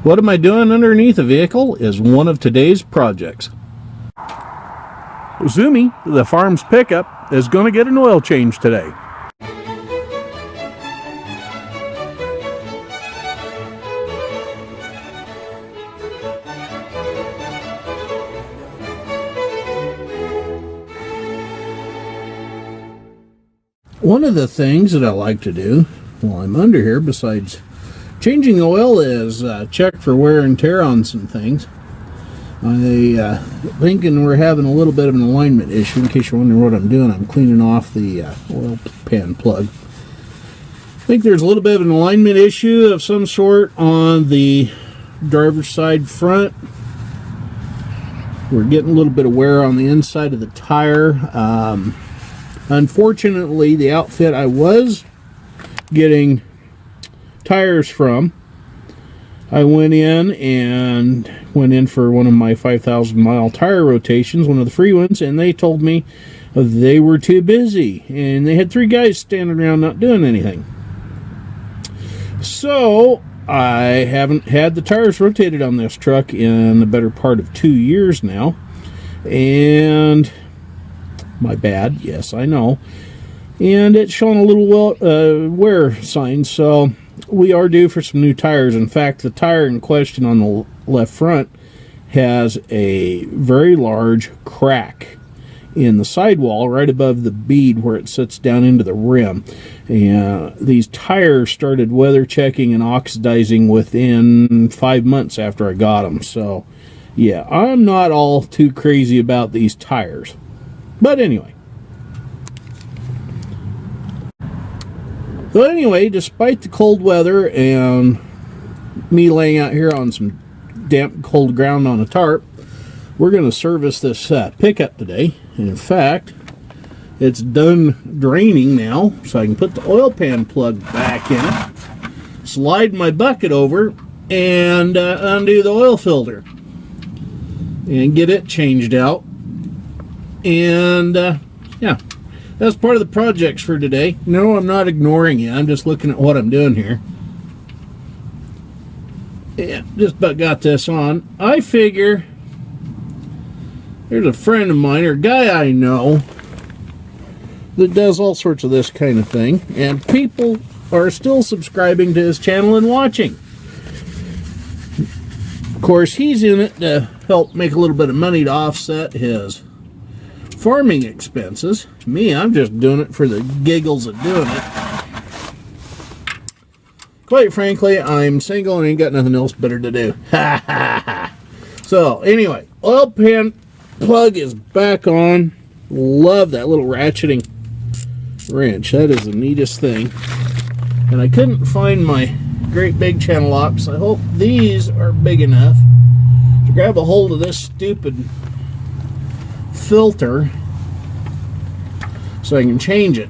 What am I doing underneath the vehicle is one of today's projects. Zoomy, the farm's pickup, is going to get an oil change today. One of the things that I like to do while I'm under here, besides changing the oil, is check for wear and tear on some things. I thinking we're having a little bit of an alignment issue. In case you're wondering what I'm doing, I'm cleaning off the oil pan plug. I think there's a little bit of an alignment issue of some sort on the driver's side front. We're getting a little bit of wear on the inside of the tire. Unfortunately, the outfit I was getting tires from, I went in for one of my 5,000 mile tire rotations, one of the free ones, and they told me they were too busy and they had 3 guys standing around not doing anything. So I haven't had the tires rotated on this truck in the better part of 2 years now, and my bad, yes, I know. And it's showing a little wear sign, so we are due for some new tires. In fact, the tire in question on the left front has a very large crack in the sidewall right above the bead where it sits down into the rim. And these tires started weather checking and oxidizing within 5 months after I got them. So, yeah, I'm not all too crazy about these tires. But anyway. So anyway, despite the cold weather and me laying out here on some damp, cold ground on a tarp, we're going to service this pickup today. And in fact, it's done draining now, so I can put the oil pan plug back in it, slide my bucket over, and undo the oil filter, and get it changed out. And yeah, that's part of the projects for today. No, I'm not ignoring you. I'm just looking at what I'm doing here. Yeah, just about got this on. I figure there's a friend of mine, or a guy I know, that does all sorts of this kind of thing, and people are still subscribing to his channel and watching. Of course, he's in it to help make a little bit of money to offset his farming expenses. Me, I'm just doing it for the giggles of doing it. Quite frankly, I'm single and ain't got nothing else better to do. Ha ha ha. So anyway, oil pan plug is back on. Love that little ratcheting wrench. That is the neatest thing. And I couldn't find my great big channel locks. I hope these are big enough to grab a hold of this stupid filter so I can change it.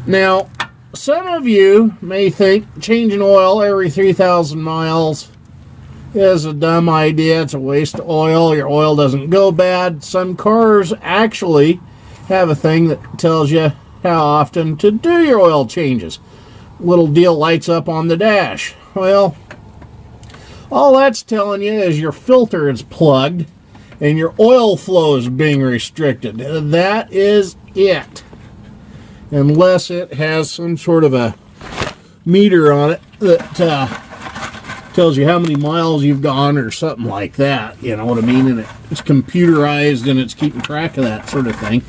Now, some of you may think changing oil every 3,000 miles is a dumb idea. It's a waste of oil. Your oil doesn't go bad. Some cars actually have a thing that tells you how often to do your oil changes. Little deal lights up on the dash. Well, all that's telling you is your filter is plugged and your oil flow is being restricted. That is it. Unless it has some sort of a meter on it that tells you how many miles you've gone or something like that. You know what I mean? And it's computerized and it's keeping track of that sort of thing.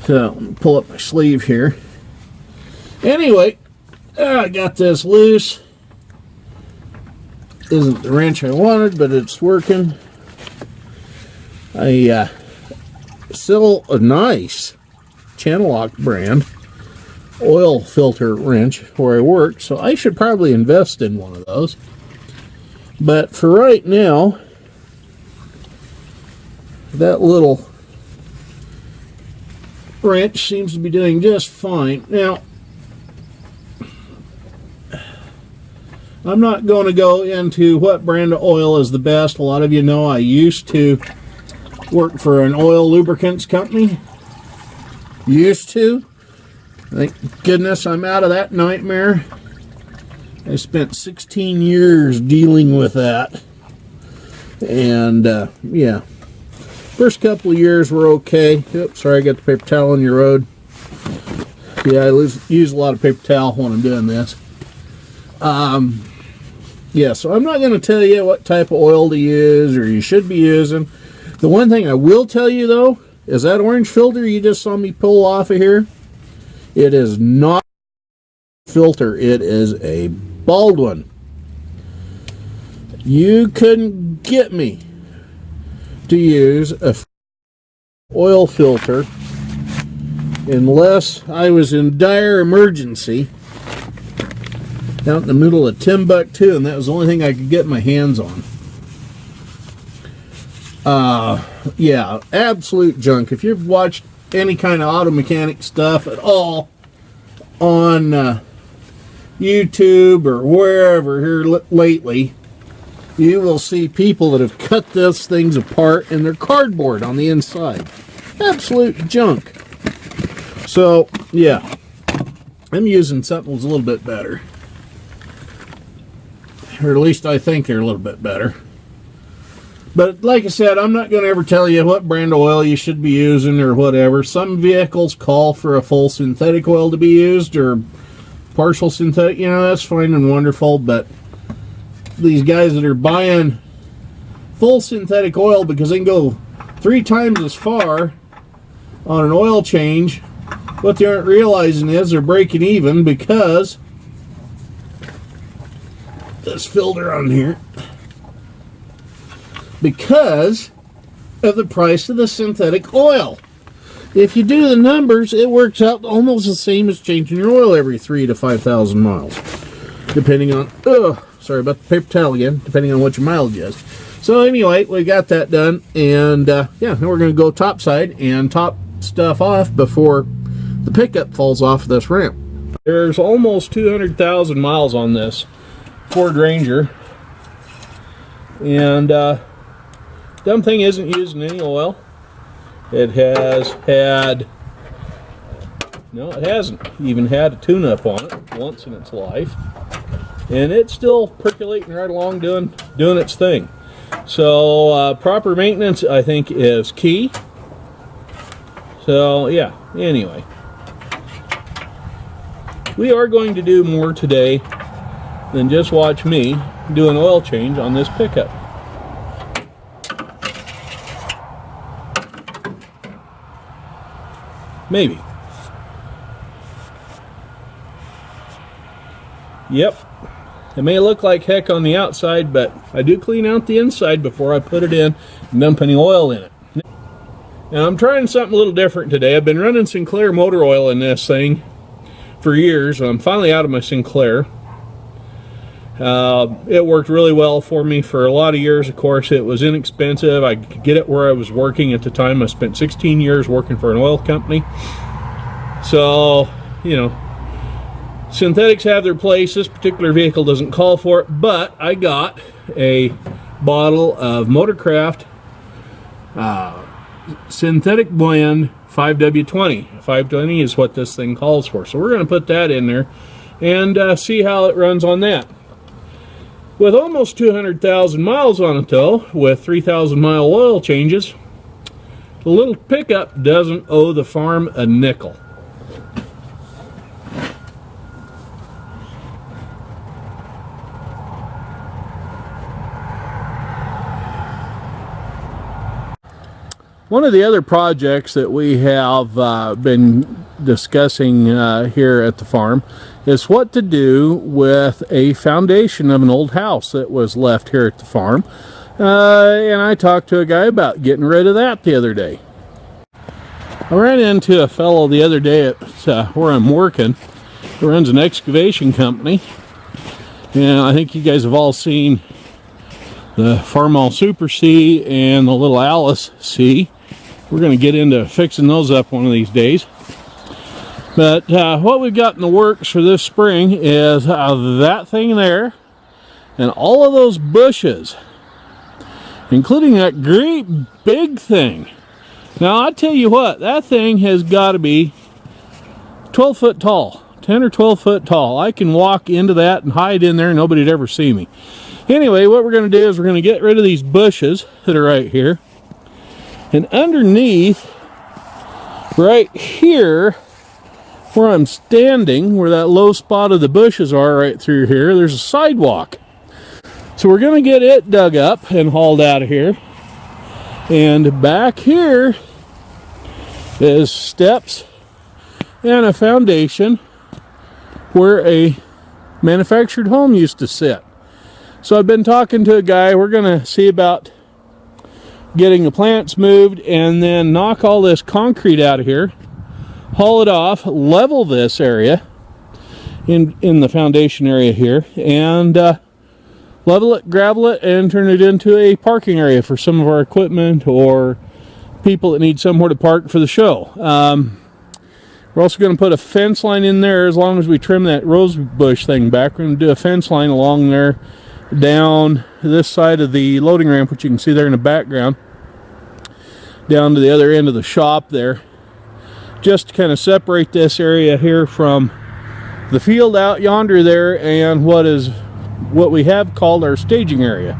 So, pull up my sleeve here. Anyway, I got this loose. Isn't the wrench I wanted, but it's working. I sell a nice channel lock brand oil filter wrench where I work, so I should probably invest in one of those. But for right now, that little wrench seems to be doing just fine. Now, I'm not going to go into what brand of oil is the best. A lot of you know I used to work for an oil lubricants company. Used to. Thank goodness I'm out of that nightmare. I spent 16 years dealing with that. And, yeah. First couple of years were okay. Oops, sorry, I got the paper towel on your road. Yeah, I use a lot of paper towel when I'm doing this. Yeah, so I'm not going to tell you what type of oil to use or you should be using. The one thing I will tell you, though, is that orange filter you just saw me pull off of here, it is not a filter. It is a Baldwin. You couldn't get me to use a oil filter unless I was in dire emergency out in the middle of Timbuktu, and that was the only thing I could get my hands on. Yeah, absolute junk. If you've watched any kind of auto mechanic stuff at all on YouTube or wherever here lately, you will see people that have cut those things apart and they're cardboard on the inside. Absolute junk. So, yeah, I'm using something that's a little bit better. Or at least I think they're a little bit better. But like I said, I'm not going to ever tell you what brand of oil you should be using or whatever. Some vehicles call for a full synthetic oil to be used or partial synthetic. You know, that's fine and wonderful, but these guys that are buying full synthetic oil because they can go 3 times as far on an oil change, what they aren't realizing is they're breaking even because this filter on here, because of the price of the synthetic oil. If you do the numbers, it works out almost the same as changing your oil every 3,000 to 5,000 miles, depending on, sorry about the paper towel again, depending on what your mileage is. So anyway, we got that done, and yeah, now we're going to go topside and top stuff off before the pickup falls off this ramp. There's almost 200,000 miles on this Ford Ranger, and dumb thing isn't using any oil. It has had, no, it hasn't even had a tune-up on it once in its life, and it's still percolating right along doing its thing. So proper maintenance, I think, is key. So yeah, anyway, we are going to do more today than just watch me do an oil change on this pickup. Maybe. Yep. It may look like heck on the outside, but I do clean out the inside before I put it in and dump any oil in it. Now I'm trying something a little different today. I've been running Sinclair motor oil in this thing for years. I'm finally out of my Sinclair. It worked really well for me for a lot of years. Of course, it was inexpensive. I could get it where I was working at the time. I spent 16 years working for an oil company. So, you know, synthetics have their place. This particular vehicle doesn't call for it, but I got a bottle of Motorcraft synthetic blend 5W20. 520 is what this thing calls for. So we're going to put that in there and see how it runs on that. With almost 200,000 miles on it though, with 3,000 mile oil changes, the little pickup doesn't owe the farm a nickel. One of the other projects that we have been discussing here at the farm is what to do with a foundation of an old house that was left here at the farm. And I talked to a guy about getting rid of that the other day. I ran into a fellow the other day at where I'm working, who runs an excavation company. And I think you guys have all seen the Farmall Super C and the Little Alice C. We're going to get into fixing those up one of these days. But what we've got in the works for this spring is that thing there and all of those bushes, including that great big thing. Now I tell you what, that thing has got to be 12 foot tall, 10 or 12 foot tall. I can walk into that and hide in there and nobody'd ever see me. Anyway, what we're going to do is we're going to get rid of these bushes that are right here. And underneath, right here, where I'm standing, where that low spot of the bushes are right through here, there's a sidewalk. So we're going to get it dug up and hauled out of here. And back here is steps and a foundation where a manufactured home used to sit. So I've been talking to a guy. We're going to see about getting the plants moved and then knock all this concrete out of here, haul it off, level this area in the foundation area here, and level it, gravel it, and turn it into a parking area for some of our equipment or people that need somewhere to park for the show. We're also going to put a fence line in there. As long as we trim that rose bush thing back, we're going to do a fence line along there down this side of the loading ramp, which you can see there in the background, down to the other end of the shop there, just to kind of separate this area here from the field out yonder there and what we have called our staging area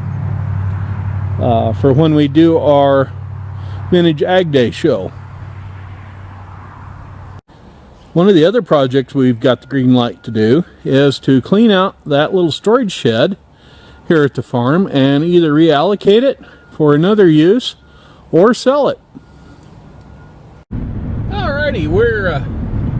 for when we do our Vintage Ag Day show. One of the other projects we've got the green light to do is to clean out that little storage shed here at the farm and either reallocate it for another use or sell it. Alrighty, we're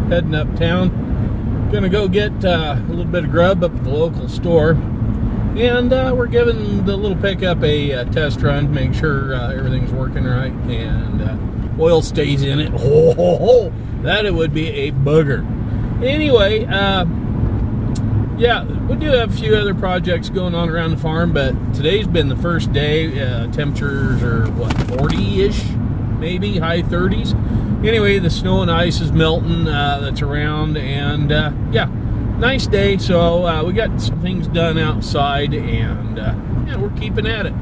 heading uptown. Gonna go get a little bit of grub up at the local store, and we're giving the little pickup a test run to make sure everything's working right and oil stays in it. That it would be a booger. Anyway, yeah, we do have a few other projects going on around the farm, but today's been the first day. Temperatures are, what, 40-ish, maybe, high 30s. Anyway, the snow and ice is melting that's around, and yeah, nice day. So we got some things done outside, and yeah, we're keeping at it.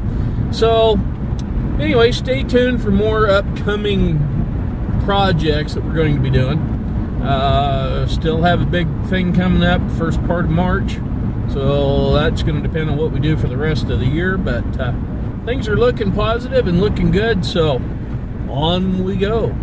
So anyway, stay tuned for more upcoming projects that we're going to be doing. Still have a big thing coming up first part of March, so that's going to depend on what we do for the rest of the year, but things are looking positive and looking good, so on we go.